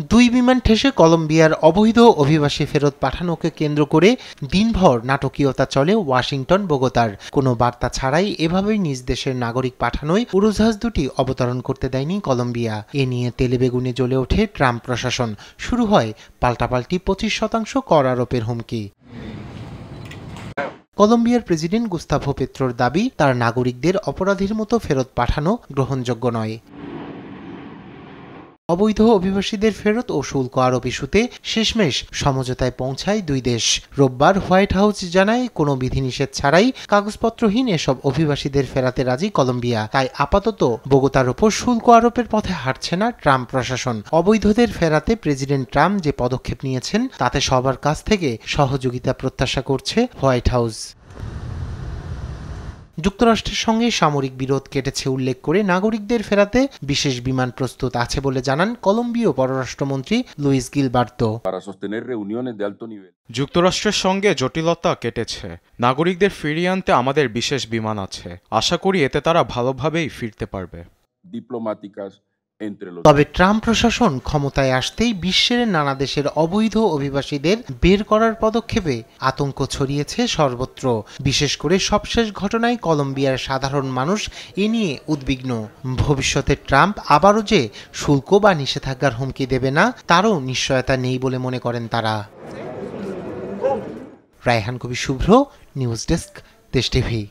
দুই বিমান ঠেসে কলম্বিয়ার অবৈধ অভিবাসী ফেরত পাঠানোকে কেন্দ্র করে দিনভর নাটকীয়তা চলে ওয়াশিংটন বোগোতার। কোনো বার্তা ছাড়াই এভাবেই নিজ দেশের নাগরিক পাঠানোয় উড়োজাহাজ দুটি অবতরণ করতে দেয়নি কলম্বিয়া। এ নিয়ে তেলেবেগুনে জ্বলে ওঠে ট্রাম্প প্রশাসন। শুরু হয় পাল্টাপাল্টি 25% কর আরোপের হুমকি। কলম্বিয়ার প্রেসিডেন্ট গুস্তাভো পেত্রোর দাবি, তার নাগরিকদের অপরাধীর মতো ফেরত পাঠানো গ্রহণযোগ্য নয়। অবৈধ অভিবাসীদের ফেরত ও শুল্ক আরোপ ইস্যুতে শেষমেশ সমঝোতায় পৌঁছায় দুই দেশ। রোববার হোয়াইট হাউস জানায়, কোনো বিধিনিষেধ ছাড়াই কাগজপত্রহীন এসব অভিবাসীদের ফেরাতে রাজি কলম্বিয়া। তাই আপাতত বোগোতার ওপর শুল্ক আরোপের পথে হাঁটছে না ট্রাম্প প্রশাসন। অবৈধদের ফেরাতে প্রেসিডেন্ট ট্রাম্প যে পদক্ষেপ নিয়েছেন তাতে সবার কাছ থেকে সহযোগিতা প্রত্যাশা করছে হোয়াইট হাউস। যুক্তরাষ্ট্রের সঙ্গে সামরিক বিরোধ কেটেছে উল্লেখ করে নাগরিকদের ফেরাতে বিশেষ বিমান প্রস্তুত আছে বলে জানান কলম্বীয় পররাষ্ট্রমন্ত্রী লুইস গিলবার্তো। যুক্তরাষ্ট্রের সঙ্গে জটিলতা কেটেছে, নাগরিকদের ফিরিয়ে আনতে আমাদের বিশেষ বিমান আছে। আশা করি এতে তারা ভালোভাবেই ফিরতে পারবে। তবে ট্রাম্প প্রশাসন ক্ষমতায় আসতেই বিশ্বের নানা দেশের অবৈধ অভিবাসীদের বের করার পদক্ষেপে আতঙ্ক ছড়িয়েছে সর্বত্র। বিশেষ করে সবশেষ ঘটনায় কলম্বিয়ার সাধারণ মানুষ এ নিয়ে উদ্বিগ্ন। ভবিষ্যতে ট্রাম্প আবারও যে শুল্ক বা নিষেধাজ্ঞার হুমকি দেবে না তারও নিশ্চয়তা নেই বলে মনে করেন তারা। রায়হান কবির শুভ্র, নিউজ ডেস্ক, দেশ টিভি।